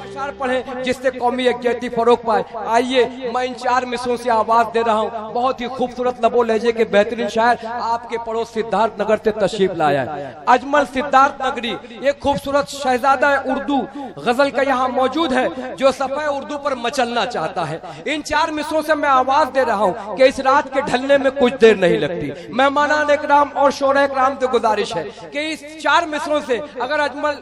अशार पढ़े जिससे कौमी यकजहती फरोग पाए। आइए मैं इन 4 मिसरों से आवाज दे रहा हूँ। बहुत ही खूबसूरत लबो लहजे के बेहतरीन शायर आपके पड़ोस सिद्धार्थ नगर से तशरीफ लाया है। अजमल सिद्धार्थ नगरी एक खूबसूरत शहजादा उर्दू गजल का यहाँ मौजूद है जो सफ़े उर्दू पर मचलना चाहता है। इन 4 मिसरों से मैं आवाज दे रहा हूँ कि इस रात के ढलने में कुछ देर नहीं लगती। मेहमानान इकराम और शोरा इकराम से गुजारिश है कि इस 4 मिसरों से अगर अजमल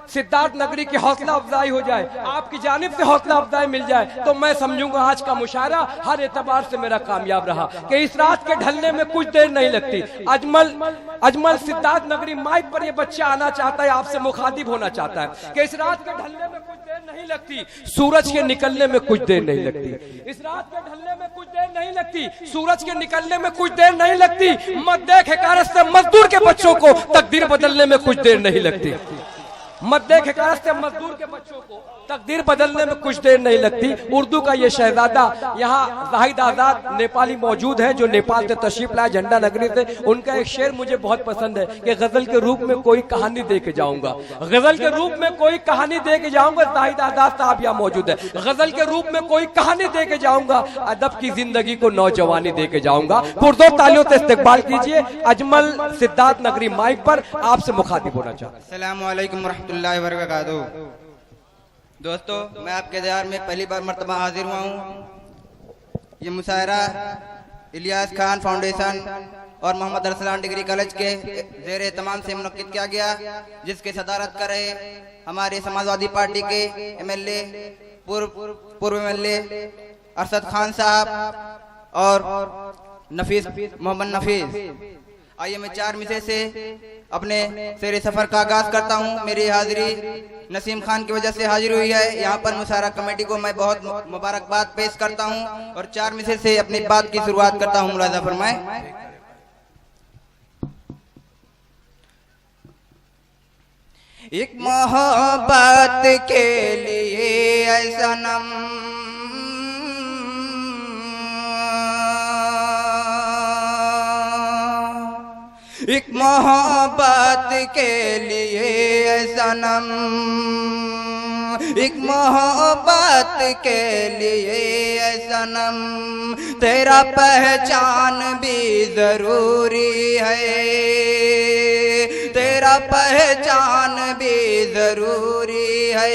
सिद्धार्थ नगरी की हौसला अफजाई हो जाए, आपकी जानिब से हौसला अफजाई मिल जाए, तो मैं समझूंगा आज का मुशायरा हर एतबार से मेरा कामयाब रहा कि इस रात के ढलने में कुछ देर नहीं लगती। अजमल सिद्धार्थ नगरी माइक पर ये बच्चा आना चाहता है, आपसे मुखातिब होना चाहता है कि इस रात के ढलने में कुछ देर नहीं लगती, सूरज के निकलने में कुछ देर नहीं लगती। इस रात के ढलने में कुछ देर नहीं लगती, सूरज के निकलने में कुछ देर नहीं लगती। मत देख हकारत से मजदूर के बच्चों को तकदीर बदलने में कुछ देर नहीं लगती। मत देख हकारत से मजदूर के बच्चों को तकदीर बदलने में कुछ देर नहीं लगती। उर्दू का ये शहजादा यहाँ जाहिद आजाद नेपाली मौजूद है जो नेपाल से तशरीफ लाए झंडा नगरी से। उनका एक शेर मुझे बहुत पसंद है कि गजल के रूप में कोई कहानी दे के जाऊंगा, गजल के रूप में कोई कहानी दे के जाऊंगा। जाहिद आजाद साहब यहाँ मौजूद है। गजल के रूप में कोई कहानी दे के जाऊंगा, अदब की जिंदगी को नौजवानी दे के जाऊंगा। पुरजोर तालियों से इस्तकबाल कीजिए अजमल सिद्धार्थ नगरी माइक पर आपसे मुखातिब होना चाहता हूं। अस्सलामु अलैकुम रहमतुल्लाहि व बरकातहू। दोस्तों, मैं आपके दरबार में पहली बार मर्तबा हाजिर हुआ हूँ। ये मुशायरा इलियास खान फाउंडेशन और मोहम्मद अरसलान डिग्री कॉलेज के ज़ेरे तमाम से मुनक्किद किया गया, जिसके सदारत कर रहे हमारे समाजवादी पार्टी के MLA पूर्व MLA अरशद खान साहब और मोहम्मद नफीस। आइए मैं 4 मिसरे से अपने शेर सफर का आगाज करता हूँ। मेरी हाजिरी नसीम खान की वजह से हाजिर हुई है। यहाँ पर मुशायरा कमेटी को मैं बहुत मुबारकबाद पेश करता हूँ और 4 मिसरे से अपनी बात की शुरुआत करता हूँ। मुलाजा फरमाएं। एक मोहब्बत के लिए सनम एक मोहब्बत के लिए सनम, एक मोहब्बत के लिए सनम, तेरा पहचान भी जरूरी है, तेरा पहचान भी जरूरी है।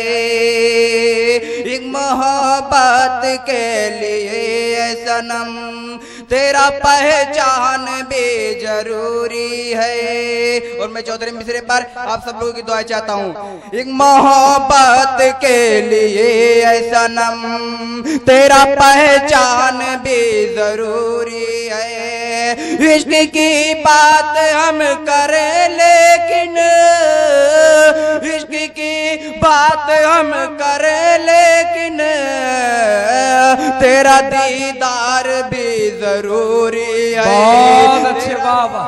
एक मोहब्बत के लिए सनम, तेरा पहचान भी जरूरी है। और मैं 14वें मिसरे पर आप सब लोगों की दुआ चाहता हूँ। एक मोहब्बत के लिए सनम, तेरा पहचान भी जरूरी है। इश्क की बात हम करें लेकिन, इश्क की बात हम करें लेकिन, तेरा दीदार भी जरूरी है। बहुत अच्छे बाबा,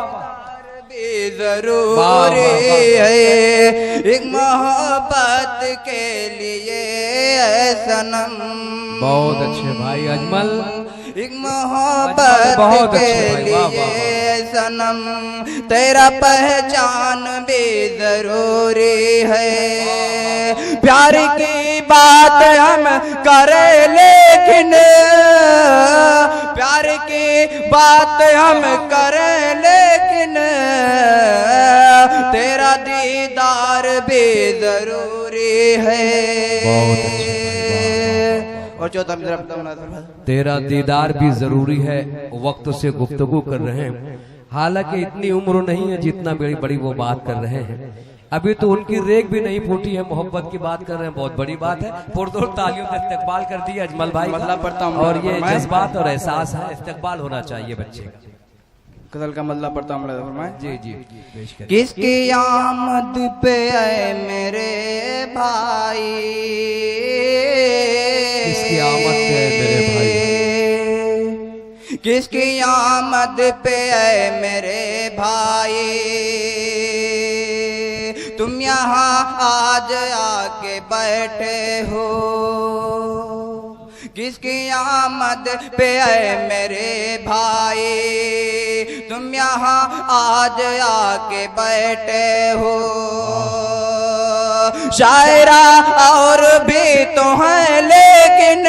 भी जरूरी है। एक मोहब्बत के लिए सनम। बहुत अच्छे भाई अजमल। एक मोहब्बत के लिए सनम, तेरा पहचान भी जरूरी है। प्यार की बात हम करें लेकिन, प्यार की बात हम करें लेकिन, तेरा दीदार भी जरूरी है। बहुत अच्छे। और 14 तेरा दीदार भी जरूरी है। वक्त से गुफ्तगू कर रहे हैं, हालांकि इतनी उम्र नहीं है जितना बड़ी बड़ी वो बात कर रहे हैं। अभी तो उनकी रेख भी नहीं फूटी है, मोहब्बत की बात कर रहे हैं, बहुत बड़ी बात है। पुरजोर तालियों से इस्तकबाल कर दिया अजमल भाई। मल्ला पढ़ता हूँ और ये जज्बात और एहसास है, इस्तकबाल होना चाहिए बच्चे का। गजल का मल्ला पढ़ता हूँ। जी जी। किसकी आमद पे आए मेरे भाई, किसकी आमद पे आए मेरे भाई, किसकी आमद पे आए मेरे भाई, तुम यहाँ आज आके बैठे हो। किसकी आमद पे आए मेरे भाई, तुम यहाँ आज आके बैठे हो। शायरा और भी तो है लेकिन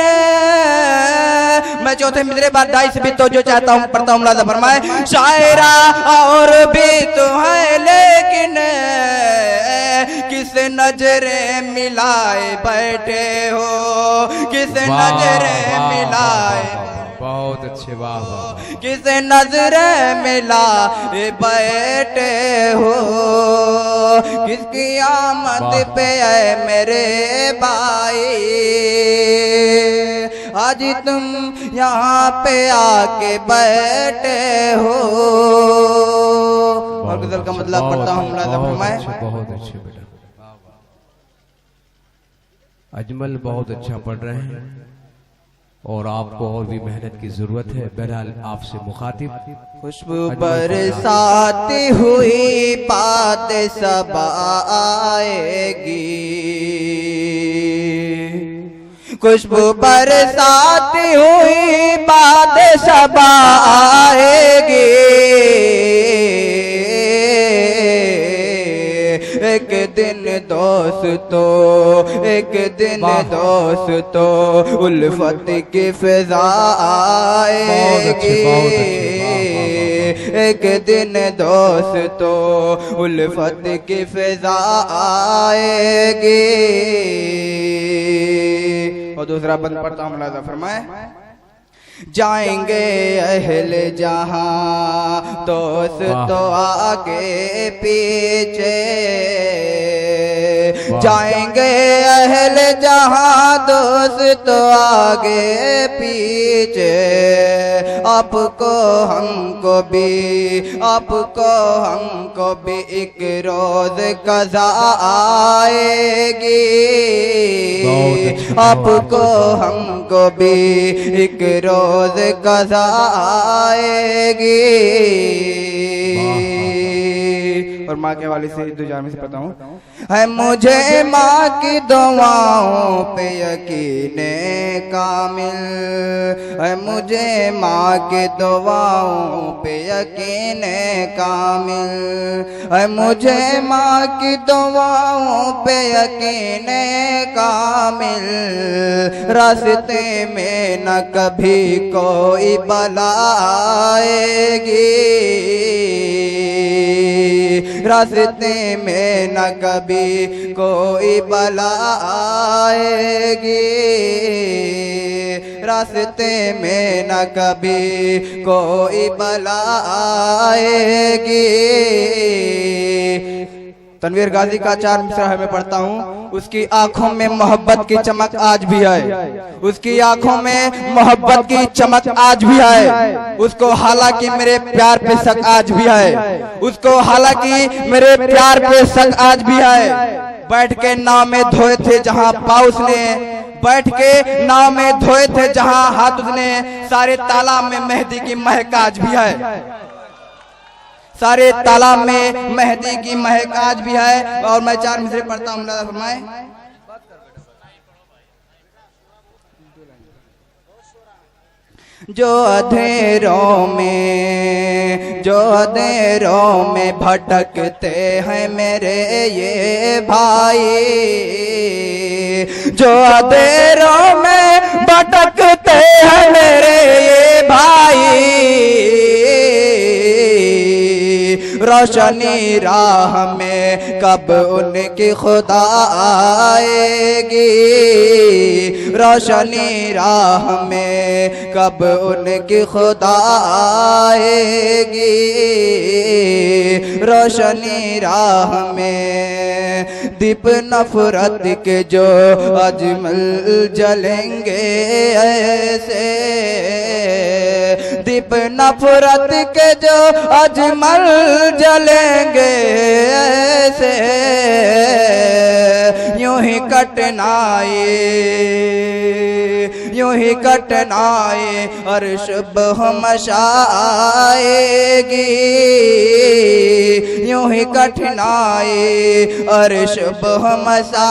मैं चौथे मिसरे बार ढाई से भी तो जो चाहता हूँ पढ़ता हूँ मुलाजा फरमाए। शायरा और भी तो है लेकिन किस नजरे मिलाए बैठे हो, किस नजरे मिलाए, बहुत अच्छे, वाह वाह, किस नजरे मिला बैठे हो, किसकी आमद पे है मेरे भाई, आज तुम यहाँ पे आके बैठे हो। और गजल का मतलब पढ़ता हूँ मुलाजा फरमाए। बहुत अच्छे बेटा, अजमल बहुत अच्छा पढ़ रहे हैं और आपको और भी मेहनत की जरूरत है। बहरहाल आपसे मुखातिब खुशबू बरसाती हुई बात सब आएगी, खुशबू बरसाती हुई बात सब आएगी, एक दिन दोस्तों, एक दिन दोस्तों उल्फत की फिजा आएगी, एक दिन दोस्तों उल्फत की फिजा आएगी। और दूसरा बंद पढ़ता हूँ मुलाजा फरमाए। जाएंगे अहले जहां दोस्त तो आगे पीछे, जाएंगे अहले जहां दोस्त तो आगे पीछे, आपको हमको भी, आपको हमको भी एक रोज कज़ा आएगी, आपको हमको भी एक रोज कज़ा आएगी। और माँ के वाले से दो जार में से पता हूँ है मुझे माँ की दुआओं पे यकीने कामिल, है मुझे माँ की दुआओं पे यकीने कामिल, है मुझे माँ की दुआओं पे यकीने कामिल, रास्ते में न कभी कोई बला आएगी, रास्ते में न कभी कोई बला आएगी, रास्ते में न कभी कोई बला आएगी। तनवीर गाजी का 4 मिसरा है मैं पढ़ता हूँ। उसकी आंखों में मोहब्बत की चमक आज भी है, उसकी आंखों में मोहब्बत की चमक आज भी है, उसको हालांकि मेरे प्यार पे शक आज भी है, उसको हालांकि मेरे प्यार पे शक आज भी है। बैठ के नाव में धोए थे जहाँ पाँव उसने, बैठ के नाव में धोए थे जहाँ हाथ उसने, सारे तालाब में मेहंदी की महक आज भी है, सारे तालाब में मेहंदी की महक आज भी है। और मैं 4 मिसरे पढ़ता हूँ मुलाजा फरमाए। जो अंधेरों में, जो अंधेरों में भटकते हैं मेरे ये भाई, जो अंधेरों में भटकते हैं मेरे ये भाई, रोशनी राह में कब उनकी खुदा आएगी, रोशनी राह में कब उनकी खुदा आएगी, रोशनी राह में दीप नफरत के जो अजमल जलेंगे ऐसे, दीप नफरत के जो अजमल जलेंगे ऐसे, यूं ही कटनाए, यूं ही कटनाए और सुबह मशाएगी, यूं ही कठिनाई और सुबह मसाएगी।